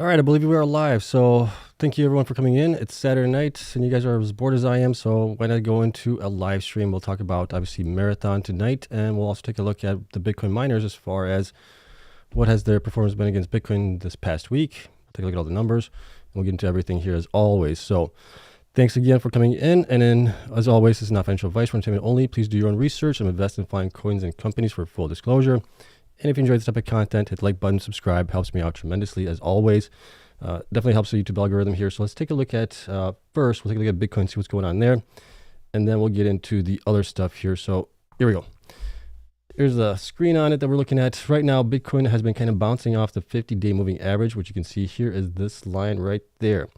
All right, I believe we are live. So thank you everyone for coming in. It's Saturday night and you guys are as bored as I am. So why not go into a live stream? We'll talk about obviously Marathon tonight, and we'll also take a look at the Bitcoin miners as far as what has their performance been against Bitcoin this past week. We'll take a look at all the numbers and we'll get into everything here as always. So thanks again for coming in. And then as always, this is not financial advice for entertainment only. Please do your own research and invest in finding coins and companies for full disclosure. And if you enjoy this type of content, hit the like button, subscribe, helps me out tremendously as always. Definitely helps the YouTube algorithm here. So let's take a look at, first, we'll take a look at Bitcoin, see what's going on there. And then we'll get into the other stuff here. So here we go. Here's the screen on it that we're looking at. Right now, Bitcoin has been kind of bouncing off the 50-day moving average, which you can see here is this line right there.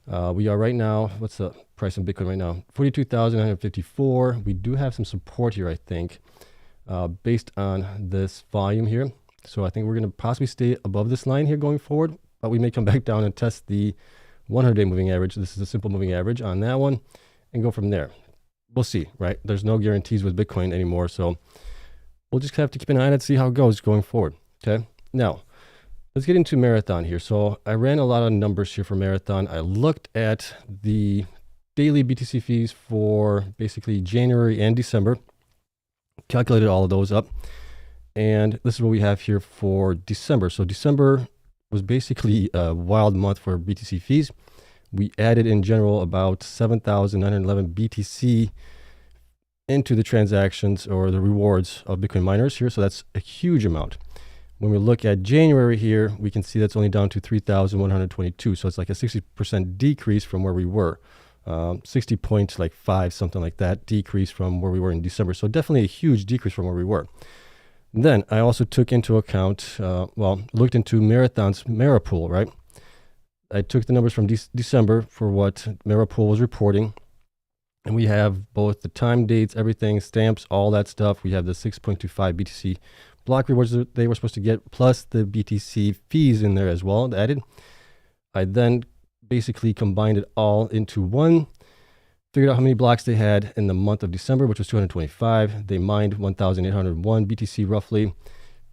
We are right now, what's the price of Bitcoin right now? 42,954. We do have some support here, I think. Based on this volume here. So I think we're going to possibly stay above this line here going forward, but we may come back down and test the 100-day moving average. This is a simple moving average on that one and go from there. We'll see, right? There's no guarantees with Bitcoin anymore. So we'll just have to keep an eye on it, see how it goes going forward. Okay. Now let's get into Marathon here. So I ran a lot of numbers here for Marathon. I looked at the daily BTC fees for basically January and December. Calculated all of those up, and this is what we have here for December. So December was basically a wild month for BTC fees. We added in general about 7,911 BTC into the transactions or the rewards of Bitcoin miners here. So that's a huge amount. When we look at January here, we can see that's only down to 3,122. So it's like a 60% decrease from where we were. 60 points, like 5, something like that, decrease from where we were in December. So definitely a huge decrease from where we were. Then I also took into account, looked into Marathon's Marapool, right? I took the numbers from December for what Marapool was reporting. And we have both the time, dates, everything, stamps, all that stuff. We have the 6.25 BTC block rewards that they were supposed to get, plus the BTC fees in there as well, added. I then basically combined it all into one, figured out how many blocks they had in the month of December, which was 225. They mined 1,801 BTC roughly.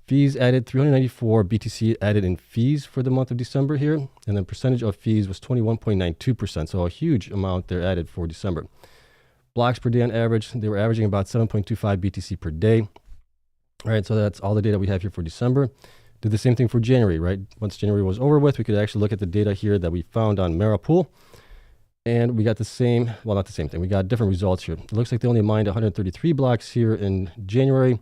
Fees added 394 BTC added in fees for the month of December here. And then percentage of fees was 21.92%. So a huge amount there added for December. Blocks per day on average, they were averaging about 7.25 BTC per day. All right, so that's all the data we have here for December. Did the same thing for January, right? Once January was over with, we could actually look at the data here that we found on Marapool. And we got the same, well, not the same thing. We got different results here. It looks like they only mined 133 blocks here in January.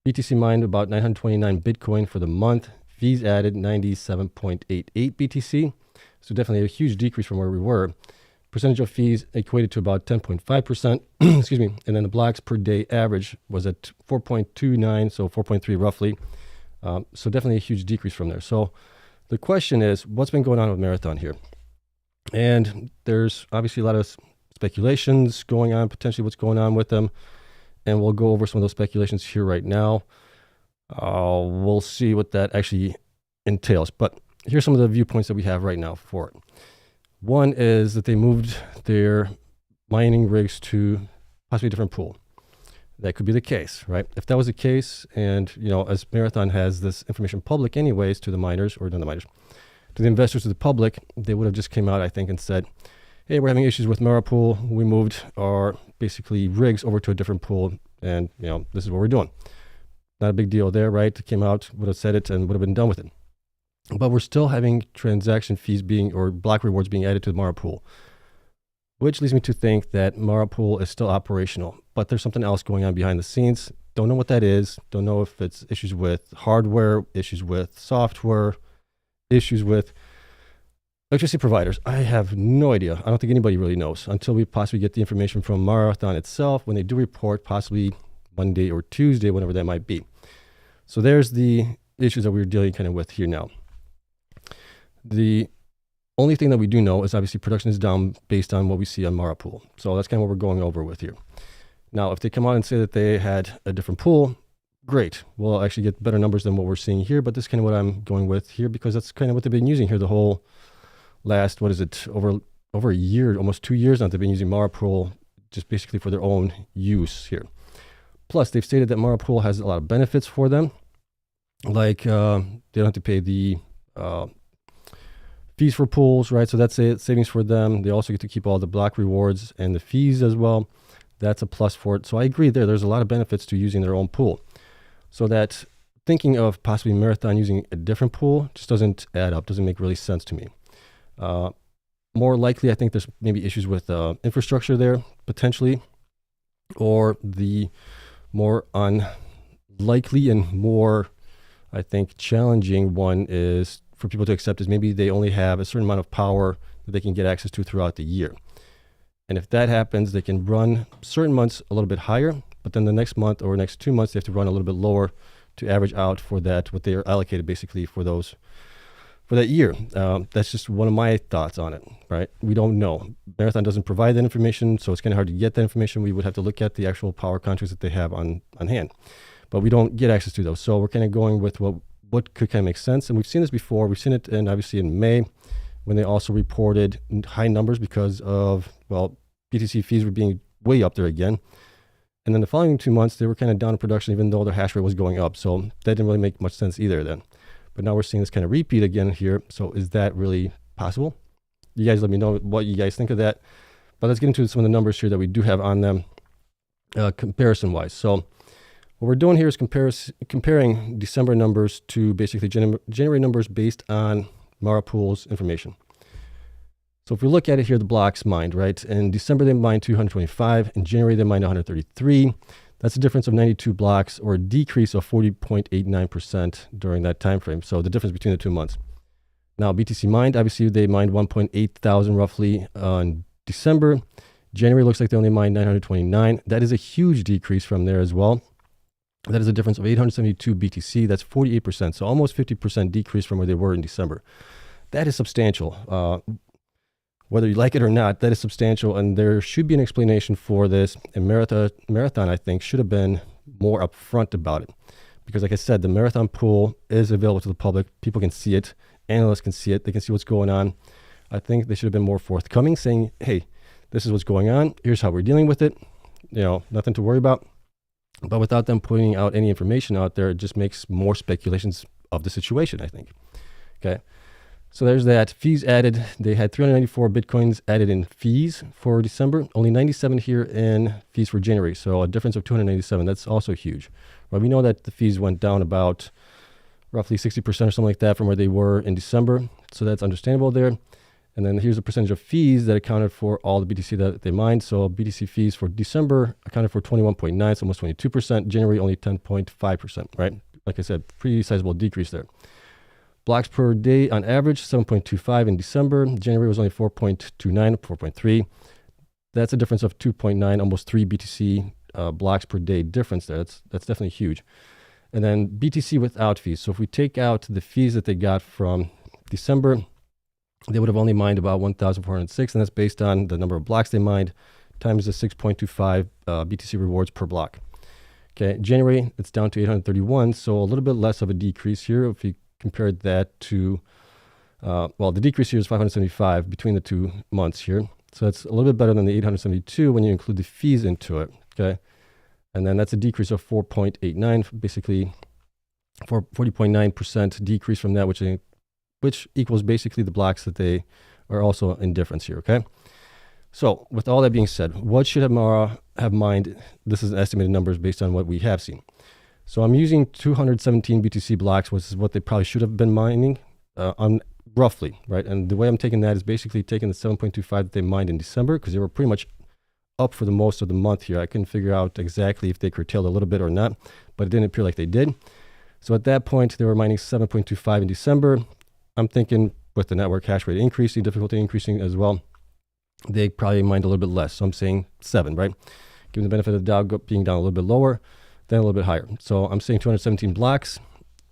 BTC mined about 929 Bitcoin for the month. Fees added 97.88 BTC. So definitely a huge decrease from where we were. Percentage of fees equated to about 10.5%. Excuse me. And then the blocks per day average was at 4.29, so 4.3 roughly. So definitely a huge decrease from there. So the question is, what's been going on with Marathon here? And there's obviously a lot of speculations going on, potentially what's going on with them. And we'll go over some of those speculations here right now. We'll see what that actually entails. But here's some of the viewpoints that we have right now for it. One is that they moved their mining rigs to possibly a different pool. That could be the case, right? If that was the case, and as Marathon has this information public anyways to the miners, or not the miners, to the investors, to the public, they would have just came out, I think, and said, hey, we're having issues with Marapool. We moved our basically rigs over to a different pool, and this is what we're doing. Not a big deal there, right? Came out, would have said it, and would have been done with it. But we're still having transaction fees or block rewards being added to the Marapool, which leads me to think that Marapool is still operational, but there's something else going on behind the scenes. Don't know what that is. Don't know if it's issues with hardware, issues with software, issues with electricity providers. I have no idea. I don't think anybody really knows until we possibly get the information from Marathon itself when they do report, possibly Monday or Tuesday, whenever that might be. So there's the issues that we're dealing kind of with here now. The only thing that we do know is obviously production is down based on what we see on Marapool. So that's kind of what we're going over with here. Now, if they come out and say that they had a different pool, great. We'll actually get better numbers than what we're seeing here, but this is kind of what I'm going with here because that's kind of what they've been using here the whole last, over a year, almost 2 years now. They've been using Marapool just basically for their own use here. Plus, they've stated that Marapool has a lot of benefits for them. Like they don't have to pay the fees for pools, right? So that's it, savings for them. They also get to keep all the block rewards and the fees as well. That's a plus for it. So I agree there's a lot of benefits to using their own pool. So that thinking of possibly Marathon using a different pool just doesn't add up, doesn't make really sense to me. More likely, I think there's maybe issues with infrastructure there, potentially, or the more unlikely and more, I think, challenging one is for people to accept is maybe they only have a certain amount of power that they can get access to throughout the year. And if that happens, they can run certain months a little bit higher, but then the next month or next 2 months, they have to run a little bit lower to average out for that, what they are allocated basically for those, for that year. That's just one of my thoughts on it, right? We don't know. Marathon doesn't provide that information, so it's kind of hard to get that information. We would have to look at the actual power contracts that they have on hand, but we don't get access to those. So we're kind of going with what could kind of make sense. And we've seen this before. We've seen it obviously in May when they also reported high numbers because of, well, BTC fees were being way up there again. And then the following 2 months, they were kind of down in production, even though their hash rate was going up. So that didn't really make much sense either then. But now we're seeing this kind of repeat again here. So is that really possible? You guys let me know what you guys think of that. But let's get into some of the numbers here that we do have on them comparison-wise. So what we're doing here is comparing December numbers to basically January numbers based on Mara Pool's information. So if we look at it here, the blocks mined, right? In December, they mined 225. In January, they mined 133. That's a difference of 92 blocks, or a decrease of 40.89% during that time frame. So the difference between the 2 months. Now, BTC mined, obviously, they mined 1.8 thousand roughly in December. January looks like they only mined 929. That is a huge decrease from there as well. That is a difference of 872 BTC. That's 48%. So almost 50% decrease from where they were in December. That is substantial. Whether you like it or not, that is substantial, and there should be an explanation for this. And Marathon, I think, should have been more upfront about it. Because like I said, the Marathon pool is available to the public. People can see it. Analysts can see it. They can see what's going on. I think they should have been more forthcoming, saying, hey, this is what's going on. Here's how we're dealing with it. You know, nothing to worry about. But without them putting out any information out there, it just makes more speculations of the situation, I think. Okay. So there's that. Fees added. They had 394 Bitcoins added in fees for December. Only 97 here in fees for January. So a difference of 297. That's also huge. Well, we know that the fees went down about roughly 60% or something like that from where they were in December. So that's understandable there. And then here's the percentage of fees that accounted for all the BTC that they mined. So BTC fees for December accounted for 21.9, so almost 22%. January only 10.5%, right? Like I said, pretty sizable decrease there. Blocks per day on average, 7.25 in December. January was only 4.29, 4.3. That's a difference of 2.9, almost 3 BTC blocks per day difference there. That's definitely huge. And then BTC without fees. So if we take out the fees that they got from December, they would have only mined about 1,406, and that's based on the number of blocks they mined times the 6.25 BTC rewards per block. Okay, January, it's down to 831, so a little bit less of a decrease here if we compared that to, well, the decrease here is 575 between the 2 months here. So that's a little bit better than the 872 when you include the fees into it, okay? And then that's a decrease of 4.89, basically 40.9% decrease from that, which equals basically the blocks that they are also in difference here, okay? So with all that being said, what should Mara have mined? This is estimated numbers based on what we have seen. So I'm using 217 BTC blocks, which is what they probably should have been mining on roughly, right? And the way I'm taking that is basically taking the 7.25 that they mined in December, because they were pretty much up for the most of the month here. I couldn't figure out exactly if they curtailed a little bit or not, but it didn't appear like they did. So at that point, they were mining 7.25 in December. I'm thinking with the network hash rate increasing, difficulty increasing as well, they probably mined a little bit less. So I'm saying 7, right? Given the benefit of the DAO being down a little bit lower, then a little bit higher. So I'm saying 217 blocks,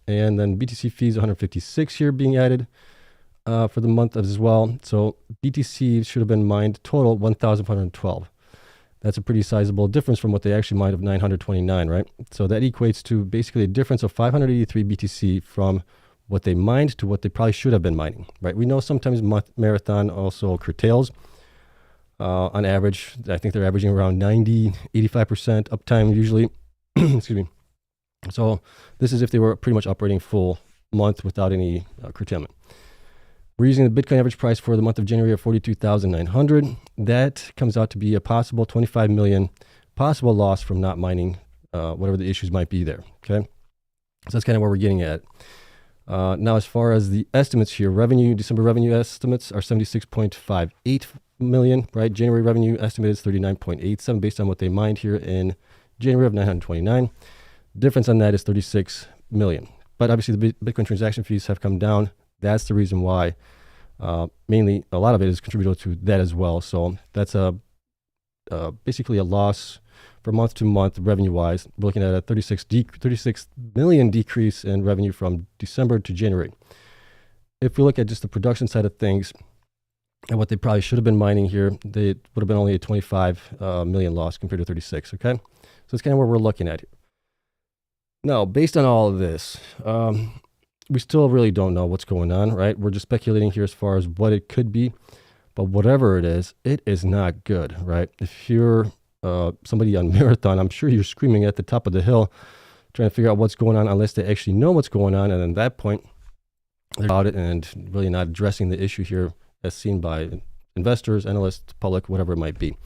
and then BTC fees 156 here being added for the month as well. So BTC should have been mined total 1,512. That's a pretty sizable difference from what they actually mined of 929, right? So that equates to basically a difference of 583 BTC from what they mined to what they probably should have been mining, right? We know sometimes Marathon also curtails. On average, I think they're averaging around 90, 85% uptime usually. Excuse me. So this is if they were pretty much operating full month without any curtailment. We're using the Bitcoin average price for the month of January of 42,900. That comes out to be a possible 25 million possible loss from not mining, whatever the issues might be there. Okay, so that's kind of where we're getting at. Now, as far as the estimates here, December revenue estimates are 76.58 million, right? January revenue estimate is 39.87 based on what they mined here in January of 929. Difference on that is 36 million. But obviously the Bitcoin transaction fees have come down. That's the reason why. Mainly, a lot of it is contributed to that as well. So that's basically a loss for month to month revenue-wise. We're looking at a 36 million decrease in revenue from December to January. If we look at just the production side of things and what they probably should have been mining here, they would have been only a 25 million loss compared to 36, okay? So that's kind of where we're looking at here. Now, based on all of this, we still really don't know what's going on, right? We're just speculating here as far as what it could be, but whatever it is not good, right? If you're somebody on Marathon, I'm sure you're screaming at the top of the hill trying to figure out what's going on unless they actually know what's going on, and at that point, they're about it and really not addressing the issue here as seen by investors, analysts, public, whatever it might be.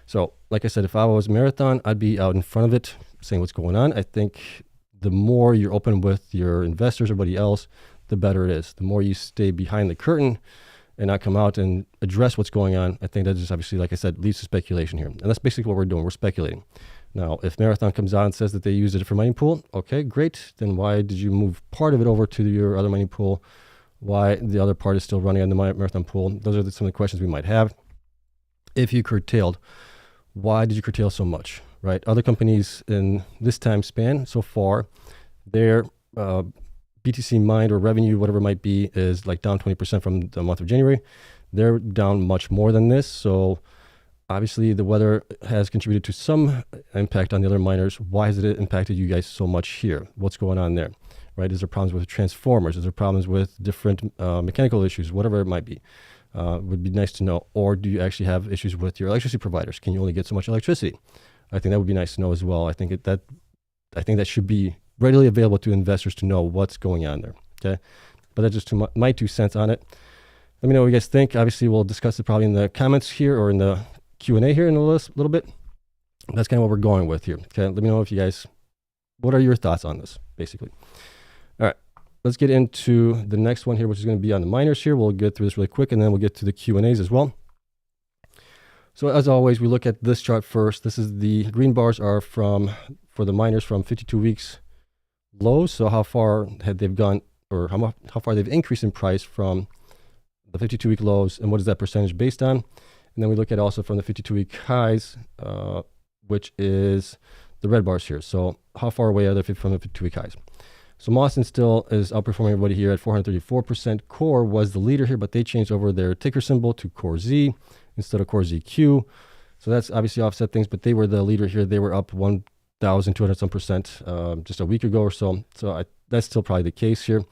So, like I said, if I was Marathon, I'd be out in front of it saying what's going on. I think the more you're open with your investors or everybody else, the better it is. The more you stay behind the curtain and not come out and address what's going on, I think that just obviously, like I said, leads to speculation here. And that's basically what we're doing. We're speculating. Now, if Marathon comes out and says that they used a different mining pool, okay, great. Then why did you move part of it over to your other mining pool? Why the other part is still running on the Marathon pool? Those are some of the questions we might have. If you curtailed, why did you curtail so much, right? Other companies in this time span so far, their BTC mined or revenue, whatever it might be, is like down 20% from the month of January. They're down much more than this. So obviously the weather has contributed to some impact on the other miners. Why has it impacted you guys so much here? What's going on there, right? Is there problems with transformers? Is there problems with different mechanical issues, whatever it might be? Would be nice to know. Or do you actually have issues with your electricity providers? Can you only get so much electricity? I think that would be nice to know as well. I think that should be readily available to investors to know what's going on there. Okay, but that's just my 2 cents on it. Let me know what you guys think. Obviously, we'll discuss it probably in the comments here or in the Q&A here in a little bit. That's kind of what we're going with here. Okay, let me know if you guys, what are your thoughts on this, basically. All right, let's get into the next one here, which is going to be on the miners here. We'll get through this really quick, and then we'll get to the Q&As as well. So as always, we look at this chart first. This is the green bars are for the miners from 52 weeks lows. So how far had they've gone, or how far they've increased in price from the 52-week lows, and what is that percentage based on? And then we look at also from the 52-week highs, which is the red bars here. So how far away are they from the 52-week highs? So Mawson still is outperforming everybody here at 434%. Core was the leader here, but they changed over their ticker symbol to CORZ instead of CORZQ. So that's obviously offset things, but they were the leader here. They were up 1,200 some percent just a week ago or so. So that's still probably the case here.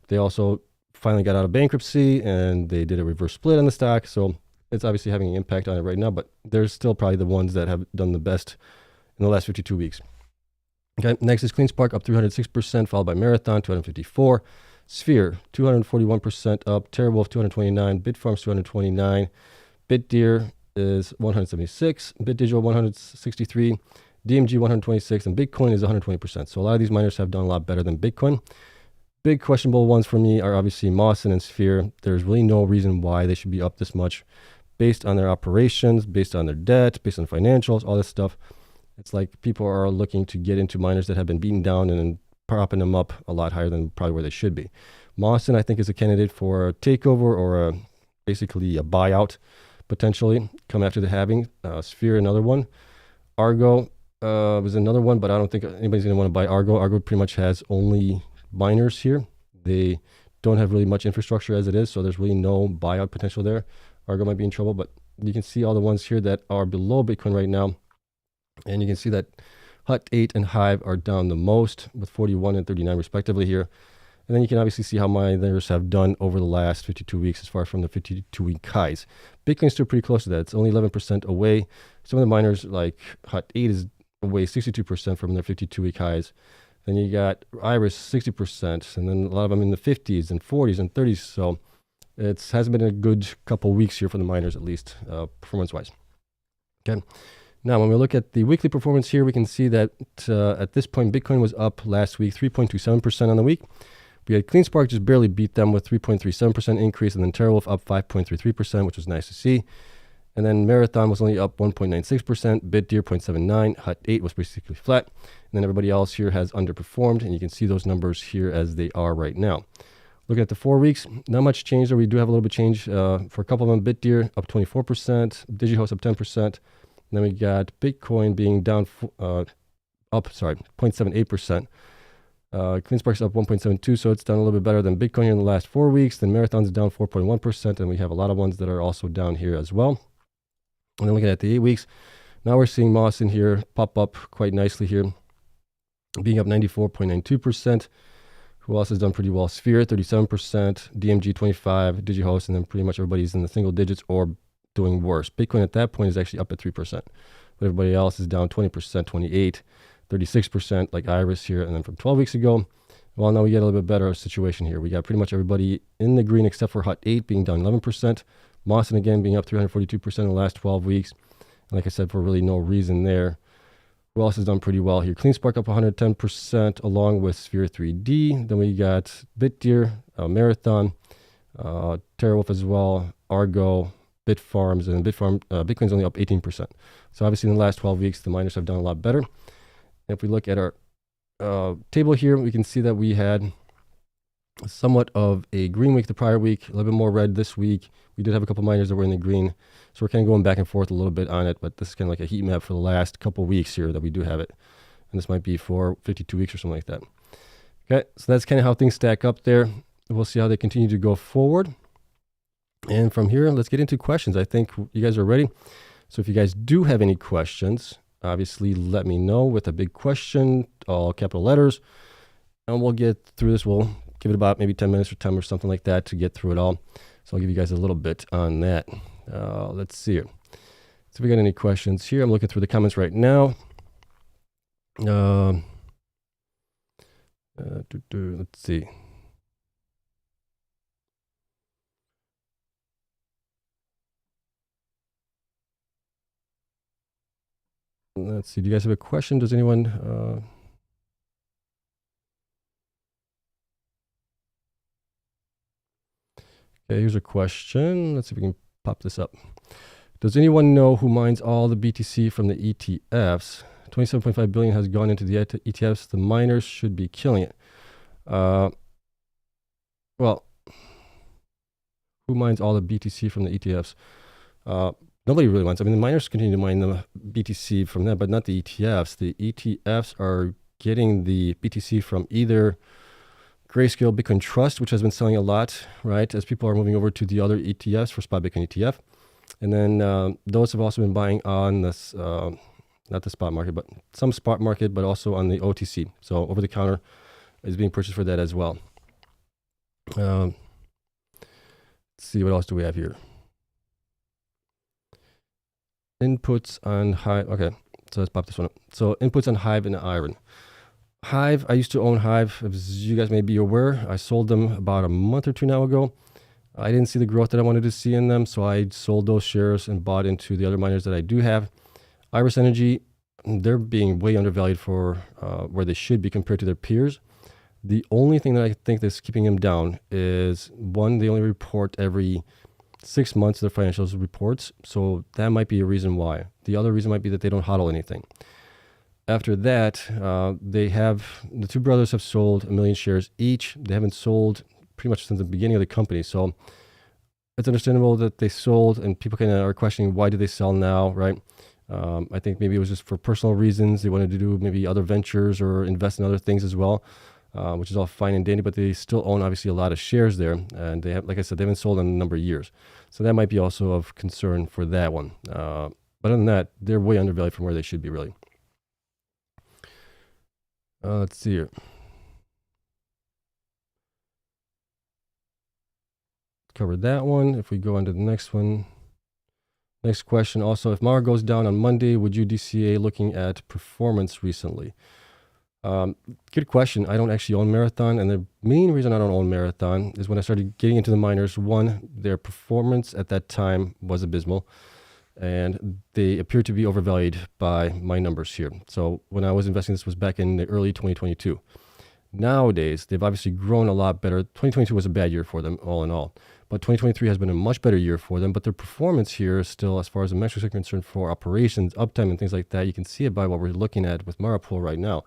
They also finally got out of bankruptcy and they did a reverse split on the stock. So it's obviously having an impact on it right now, but they're still probably the ones that have done the best in the last 52 weeks. Okay, next is Cleanspark up 306%, followed by Marathon 254, Sphere 241% up, Terawolf 229, Bitfarms 229, Bitdeer is 176, BitDigital 163, DMG 126, and Bitcoin is 120%. So a lot of these miners have done a lot better than Bitcoin. Big questionable ones for me are obviously Mawson and Sphere. There's really no reason why they should be up this much based on their operations, based on their debt, based on financials, all this stuff. It's like people are looking to get into miners that have been beaten down and propping them up a lot higher than probably where they should be. Mawson, I think, is a candidate for a takeover or basically a buyout, potentially, come after the halving. Sphere, another one. Argo was another one, but I don't think anybody's going to want to buy Argo. Argo pretty much has only miners here. They don't have really much infrastructure as it is, so there's really no buyout potential there. Argo might be in trouble, but you can see all the ones here that are below Bitcoin right now. And you can see that Hut 8 and Hive are down the most with 41 and 39 respectively here. And then you can obviously see how miners have done over the last 52 weeks as far from the 52-week highs. Bitcoin's still pretty close to that. It's only 11% away. Some of the miners like Hut 8 is away 62% from their 52-week highs. Then you got Iris 60%, and then a lot of them in the 50s and 40s and 30s. So it hasn't been a good couple weeks here for the miners, at least performance-wise. Okay. Now, when we look at the weekly performance here, we can see that at this point, Bitcoin was up last week 3.27% on the week. We had Cleanspark just barely beat them with 3.37% increase, and then Terawolf up 5.33%, which was nice to see. And then Marathon was only up 1.96%, BitDeer 0.79, Hut 8 was basically flat, and then everybody else here has underperformed, and you can see those numbers here as they are right now. Looking at the 4 weeks, not much change there. We do have a little bit of change for a couple of them. BitDeer up 24%, Digihost up 10%. And then we got Bitcoin being down, up 0.78%. Cleanspark's up 1.72, so it's done a little bit better than Bitcoin here in the last 4 weeks. Then Marathon's down 4.1%, and we have a lot of ones that are also down here as well. And then looking at the 8 weeks, now we're seeing Mawson here pop up quite nicely here, being up 94.92%. Who else has done pretty well? Sphere, 37%, DMG, 25%, Digihost, and then pretty much everybody's in the single digits or doing worse. Bitcoin at that point is actually up at 3%. But everybody else is down 20%, 28%, 36%, like Iris here. And then from 12 weeks ago, well, now we get a little bit better situation here. We got pretty much everybody in the green except for Hut 8 being down 11%. Mawson again being up 342% in the last 12 weeks. And like I said, for really no reason there. Who else has done pretty well here? Cleanspark up 110% along with Sphere 3D. Then we got BitDeer, Marathon, Terawolf as well, Argo, Bitfarms, and Bitcoin's only up 18%. So obviously in the last 12 weeks, the miners have done a lot better. And if we look at our table here, we can see that we had somewhat of a green week the prior week, a little bit more red this week. We did have a couple miners that were in the green. So we're kind of going back and forth a little bit on it, but this is kind of like a heat map for the last couple weeks here that we do have it. And this might be for 52 weeks or something like that. Okay, so that's kind of how things stack up there. We'll see how they continue to go forward. And from here, let's get into questions. I think you guys are ready. So if you guys do have any questions, obviously let me know with a big question, all capital letters, and we'll get through this. We'll give it about maybe 10 minutes or 10 or something like that to get through it all. So I'll give you guys a little bit on that. Let's see here. So if we got any questions here, I'm looking through the comments right now. Let's see. Let's see. Do you guys have a question? Does anyone? Okay, here's a question. Let's see if we can pop this up. Does anyone know who mines all the BTC from the ETFs? 27.5 billion has gone into the ETFs. The miners should be killing it. Well, who mines all the BTC from the ETFs? Nobody really mines. I mean, the miners continue to mine the BTC from that, but not the ETFs. The ETFs are getting the BTC from either Grayscale Bitcoin Trust, which has been selling a lot, right, as people are moving over to the other ETFs for spot Bitcoin ETF. And then those have also been buying on this, not the spot market, but some spot market, but also on the OTC. So over the counter is being purchased for that as well. Let's see, what else do we have here? Inputs on Hive. Okay, so let's pop this one up. So inputs on Hive and IREN. Hive, I used to own Hive, as you guys may be aware. I sold them about a month or two now ago. I didn't see the growth that I wanted to see in them, so I sold those shares and bought into the other miners that I do have. Iris Energy, they're being way undervalued for where they should be compared to their peers. The only thing that I think that's keeping them down is, one, they only report every 6 months their financials reports, so that might be a reason why. The other reason might be that they don't hodl anything. After that, the two brothers have sold 1 million shares each. They haven't sold pretty much since the beginning of the company, so it's understandable that they sold, and people kind of are questioning, why do they sell now, right? I think maybe it was just for personal reasons. They wanted to do maybe other ventures or invest in other things as well, which is all fine and dandy, but they still own obviously a lot of shares there. And they have, like I said, they haven't sold in a number of years. So that might be also of concern for that one. But other than that, they're way undervalued from where they should be, really. Let's see here. Covered that one. If we go on to the next one. Next question also, if MAR goes down on Monday, would you DCA looking at performance recently? Good question. I don't actually own Marathon, and the main reason I don't own Marathon is when I started getting into the miners, one, their performance at that time was abysmal, and they appeared to be overvalued by my numbers here. So when I was investing, this was back in the early 2022. Nowadays, they've obviously grown a lot better. 2022 was a bad year for them, all in all. But 2023 has been a much better year for them. But their performance here is still, as far as the metrics are concerned, for operations, uptime, and things like that, you can see it by what we're looking at with Marapool right now.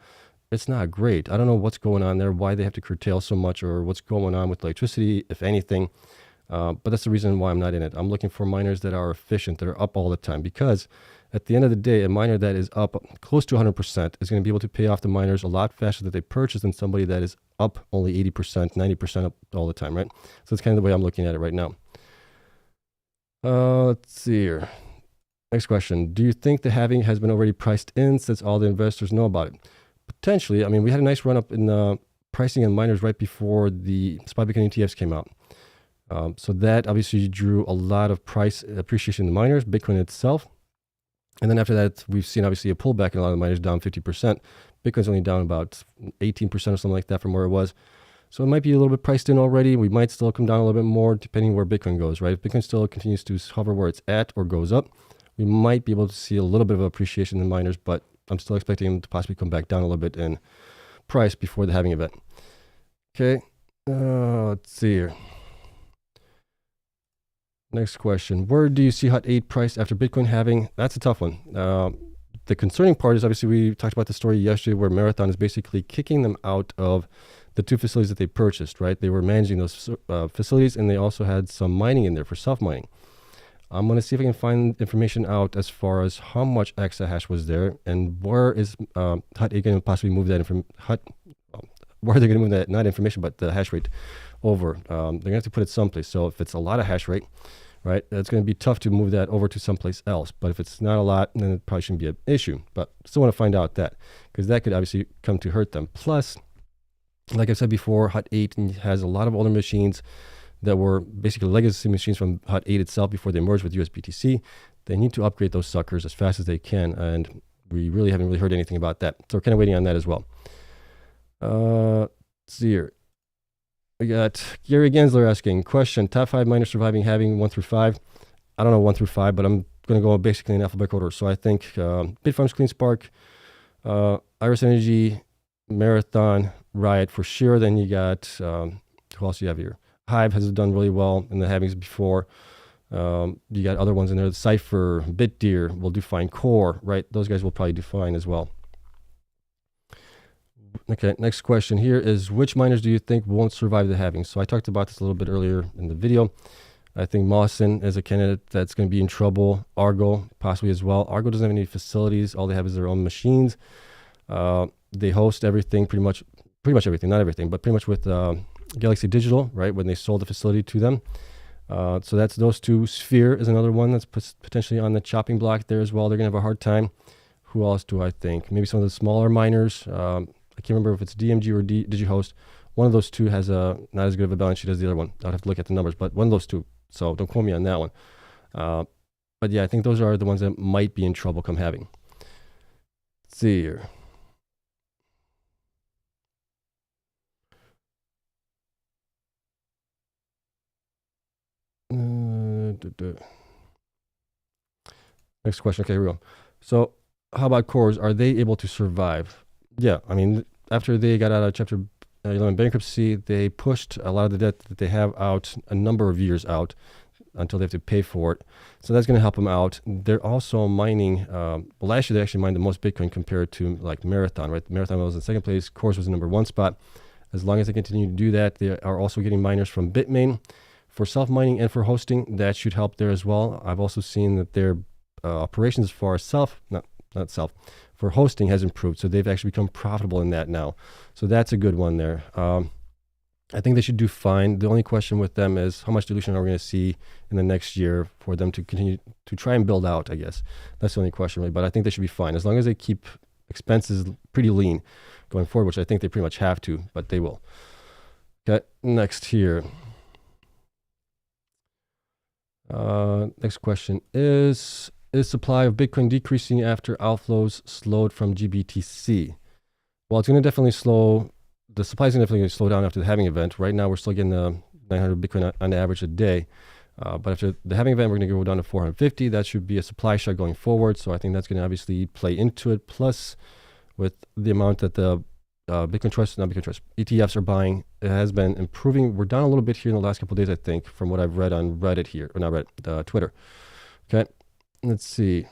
It's not great. I don't know what's going on there, why they have to curtail so much, or what's going on with electricity, if anything. But that's the reason why I'm not in it. I'm looking for miners that are efficient, that are up all the time, because at the end of the day, a miner that is up close to 100% is going to be able to pay off the miners a lot faster that they purchase than somebody that is up only 80%, 90% up all the time, right? So that's kind of the way I'm looking at it right now. Let's see here. Next question. Do you think the halving has been already priced in since all the investors know about it? Potentially. I mean, we had a nice run up in pricing on miners right before the spot Bitcoin ETFs came out. So that obviously drew a lot of price appreciation in the miners, Bitcoin itself. And then after that, we've seen obviously a pullback in a lot of the miners, down 50%. Bitcoin's only down about 18% or something like that from where it was. So it might be a little bit priced in already. We might still come down a little bit more depending where Bitcoin goes, right? If Bitcoin still continues to hover where it's at or goes up, we might be able to see a little bit of appreciation in miners, but I'm still expecting them to possibly come back down a little bit in price before the halving event. Okay, let's see here. Next question. Where do you see Hut 8 priced after Bitcoin halving? That's a tough one. The concerning part is obviously we talked about the story yesterday where Marathon is basically kicking them out of the two facilities that they purchased, right? They were managing those facilities, and they also had some mining in there for self-mining. I'm going to see if I can find information out as far as how much exahash was there and where is Hut 8 going to possibly move that where are they going to move that, not information, but the hash rate over. They're going to have to put it someplace. So if it's a lot of hash rate, right, it's going to be tough to move that over to someplace else. But if it's not a lot, then it probably shouldn't be an issue. But still want to find out that, because that could obviously come to hurt them. Plus, like I said before, Hut 8 has a lot of older machines that were basically legacy machines from Hut 8 itself before they merged with USBTC. They need to upgrade those suckers as fast as they can, and we really haven't heard anything about that. So we're kind of waiting on that as well. Let's see here. We got Gary Gensler asking, question, top 5 miners surviving halving 1 through 5. I don't know 1 through 5, but I'm going to go basically in alphabetical order. So I think Bitfarms, Cleanspark, Iris Energy, Marathon, Riot for sure. Then you got, who else do you have here? Hive has done really well in the halvings before. You got other ones in there. Cipher, BitDeer will do fine. Core, right? Those guys will probably do fine as well. Okay, next question here is, which miners do you think won't survive the halving? So I talked about this a little bit earlier in the video. I think Mawson is a candidate that's going to be in trouble. Argo possibly as well. Argo doesn't have any facilities. All they have is their own machines. They host everything, pretty much everything, not everything, but pretty much with Galaxy Digital, right, when they sold the facility to them. So that's those two. Sphere is another one that's potentially on the chopping block there as well. They're going to have a hard time. Who else do I think? Maybe some of the smaller miners. I can't remember if it's DMG or Digihost. One of those two has not as good of a balance sheet as the other one. I'll have to look at the numbers, but one of those two. So don't quote me on that one. But yeah, I think those are the ones that might be in trouble come halving. Let's see here. Next question. Okay, here we go. So how about CORZ? Are they able to survive? Yeah, I mean, after they got out of Chapter 11 bankruptcy, they pushed a lot of the debt that they have out a number of years out until they have to pay for it. So that's going to help them out. They're also mining. Well, last year they actually mined the most Bitcoin compared to like Marathon, right? Marathon was in second place. CORZ was the #1 spot. As long as they continue to do that, they are also getting miners from Bitmain for self-mining and for hosting. That should help there as well. I've also seen that their operations as far as for hosting has improved. So they've actually become profitable in that now. So that's a good one there. I think they should do fine. The only question with them is how much dilution are we going to see in the next year for them to continue to try and build out, I guess. That's the only question, really. But I think they should be fine as long as they keep expenses pretty lean going forward, which I think they pretty much have to, but they will. Okay, next here. Next question is supply of Bitcoin decreasing after outflows slowed from GBTC? Well, it's going to definitely slow. The supply is going to definitely slow down after the halving event. Right now, we're still getting 900 Bitcoin on average a day. But after the halving event, we're going to go down to 450. That should be a supply shock going forward. So I think that's going to obviously play into it. Plus, with the amount that the Bitcoin Trust, not Bitcoin Trust, ETFs are buying, it has been improving. We're down a little bit here in the last couple of days, I think, from what I've read on Reddit here, or not Reddit, Twitter. Okay, let's see.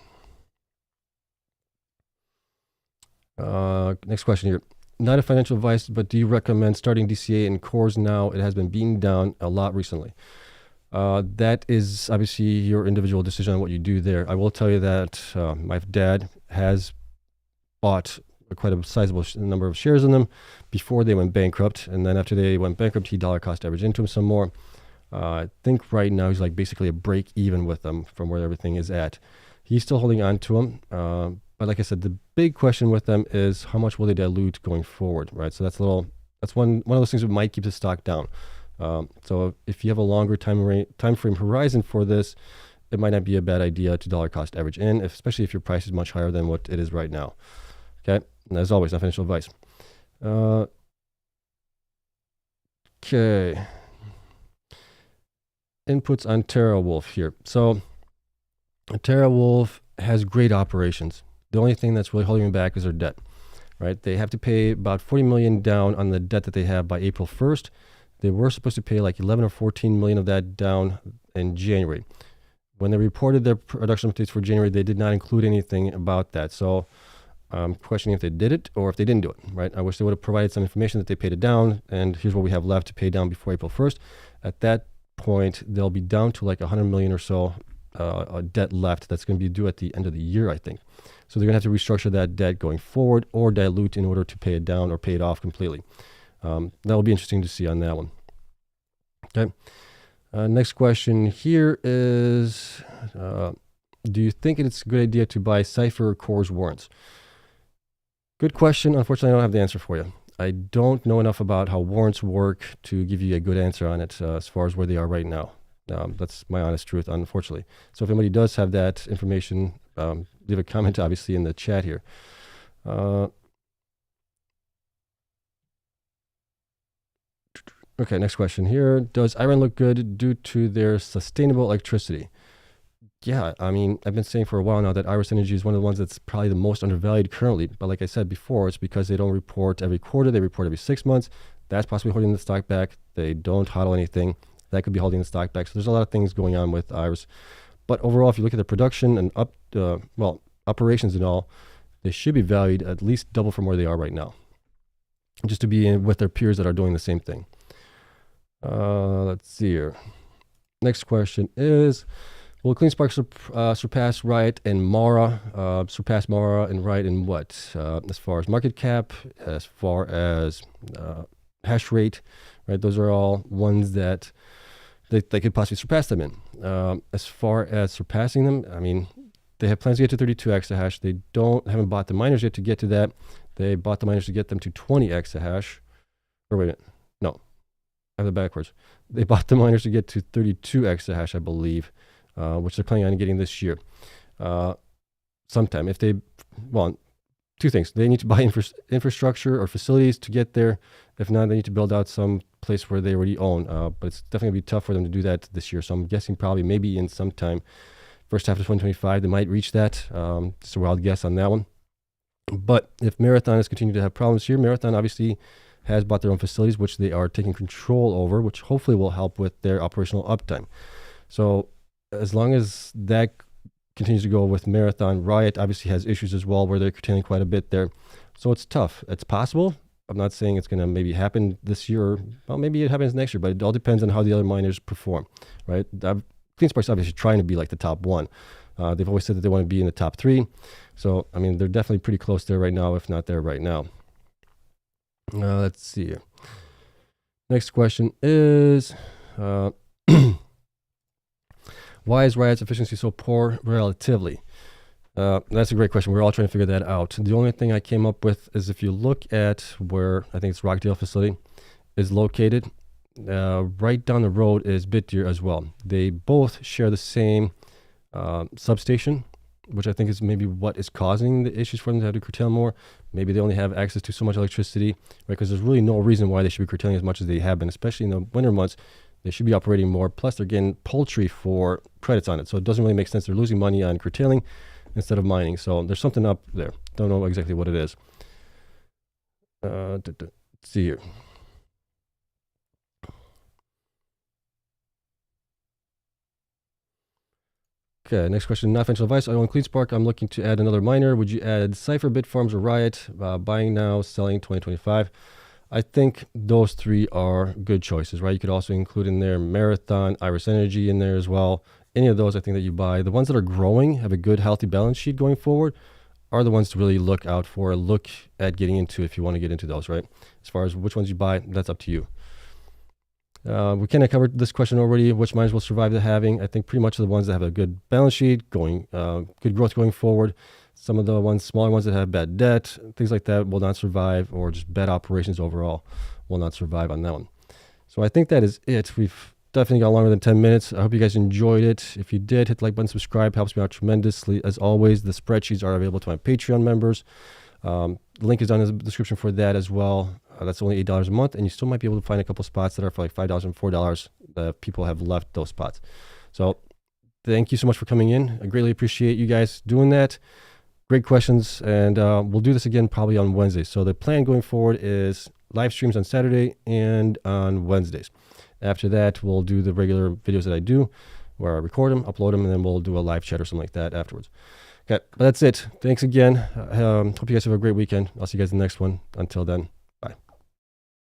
Next question here. Not a financial advice, but do you recommend starting DCA and CORZ now? It has been beaten down a lot recently. That is obviously your individual decision on what you do there. I will tell you that my dad has bought quite a sizable number of shares in them before they went bankrupt. And then after they went bankrupt, he dollar cost averaged into them some more. I think right now he's like basically a break even with them from where everything is at. He's still holding on to them. But like I said, the big question with them is how much will they dilute going forward, right? So that's one of those things that might keep the stock down. So if you have a longer time frame horizon for this, it might not be a bad idea to dollar cost average in, especially if your price is much higher than what it is right now. Okay, and as always, not financial advice. Okay. Inputs on Terawolf here. So Terawolf has great operations. The only thing that's really holding them back is their debt, right? They have to pay about 40 million down on the debt that they have by April 1st. They were supposed to pay like 11 or 14 million of that down in January. When they reported their production updates for January, they did not include anything about that. So I'm questioning if they did it or if they didn't do it, right? I wish they would have provided some information that they paid it down, and here's what we have left to pay down before April 1st. At that point, they'll be down to like 100 million or so debt left that's going to be due at the end of the year, I think. So they're going to have to restructure that debt going forward or dilute in order to pay it down or pay it off completely. That will be interesting to see on that one. Okay. Next question here is, do you think it's a good idea to buy Cipher Cores warrants? Good question. Unfortunately, I don't have the answer for you. I don't know enough about how warrants work to give you a good answer on it as far as where they are right now. That's my honest truth, unfortunately. So if anybody does have that information, leave a comment, obviously, in the chat here. Okay, next question here. Does IREN look good due to their sustainable electricity? Yeah, I mean, I've been saying for a while now that Iris Energy is one of the ones that's probably the most undervalued currently. But like I said before, it's because they don't report every quarter. They report every 6 months. That's possibly holding the stock back. They don't hodl anything. That could be holding the stock back. So there's a lot of things going on with Iris. But overall, if you look at the production and operations and all, they should be valued at least double from where they are right now, just to be in with their peers that are doing the same thing. Let's see here. Next question is, will Cleanspark surpass Riot and Mara? Surpass Mara and Riot in what? As far as market cap, as far as hash rate, right? Those are all ones that they could possibly surpass them in. As far as surpassing them, I mean, they have plans to get to 32 exahash. They haven't bought the miners yet to get to that. They bought the miners to get them to 20 exahash. Or wait a minute, no, I have it backwards. They bought the miners to get to 32 exahash, I believe, which they're planning on getting this year. Sometime. Two things. They need to buy infrastructure or facilities to get there. If not, they need to build out some place where they already own. But it's definitely going to be tough for them to do that this year. So I'm guessing probably maybe in some time, first half of 2025, they might reach that. Just a wild guess on that one. But if Marathon is continuing to have problems here, Marathon obviously has bought their own facilities, which they are taking control over, which hopefully will help with their operational uptime. So as long as that continues to go with Marathon, Riot obviously has issues as well where they're curtailing quite a bit there. So it's tough. It's possible. I'm not saying it's going to maybe happen this year, or well, maybe it happens next year, but it all depends on how the other miners perform, right? Cleanspark's obviously trying to be like the top one. They've always said that they want to be in the top 3. So, I mean, they're definitely pretty close there right now, if not there right now. Let's see here. Next question is, why is Riot's efficiency so poor relatively? That's a great question. We're all trying to figure that out. The only thing I came up with is if you look at where I think it's Rockdale facility is located, right down the road is Bitdeer as well. They both share the same substation, which I think is maybe what is causing the issues for them to have to curtail more. Maybe they only have access to so much electricity, right? Because there's really no reason why they should be curtailing as much as they have been, especially in the winter months. They should be operating more. Plus, they're getting poultry for credits on it. So it doesn't really make sense. They're losing money on curtailing instead of mining. So there's something up there. Don't know exactly what it is. Let's see here. Okay, next question. Not financial advice. I own Cleanspark. I'm looking to add another miner. Would you add Cipher, Bitfarms, or Riot? Buying now, selling 2025. I think those three are good choices, right? You could also include in there Marathon, Iris Energy in there as well. Any of those I think that you buy. The ones that are growing, have a good, healthy balance sheet going forward, are the ones to really look out for, look at getting into if you want to get into those, right? As far as which ones you buy, that's up to you. We kind of covered this question already. Which miners will survive the halving? I think pretty much the ones that have a good balance sheet, good growth going forward. Some of the smaller ones that have bad debt, things like that will not survive, or just bad operations overall will not survive on that one. So I think that is it. We've definitely got longer than 10 minutes. I hope you guys enjoyed it. If you did, hit the like button, subscribe, helps me out tremendously. As always, the spreadsheets are available to my Patreon members. The link is down in the description for that as well. That's only $8 a month, and you still might be able to find a couple spots that are for like $5 and $4 that people have left those spots. So thank you so much for coming in. I greatly appreciate you guys doing that. Great questions, and we'll do this again probably on Wednesday. So the plan going forward is live streams on Saturday and on Wednesdays. After that, we'll do the regular videos that I do, where I record them, upload them, and then we'll do a live chat or something like that afterwards. Okay, but that's it. Thanks again. Hope you guys have a great weekend. I'll see you guys in the next one. Until then.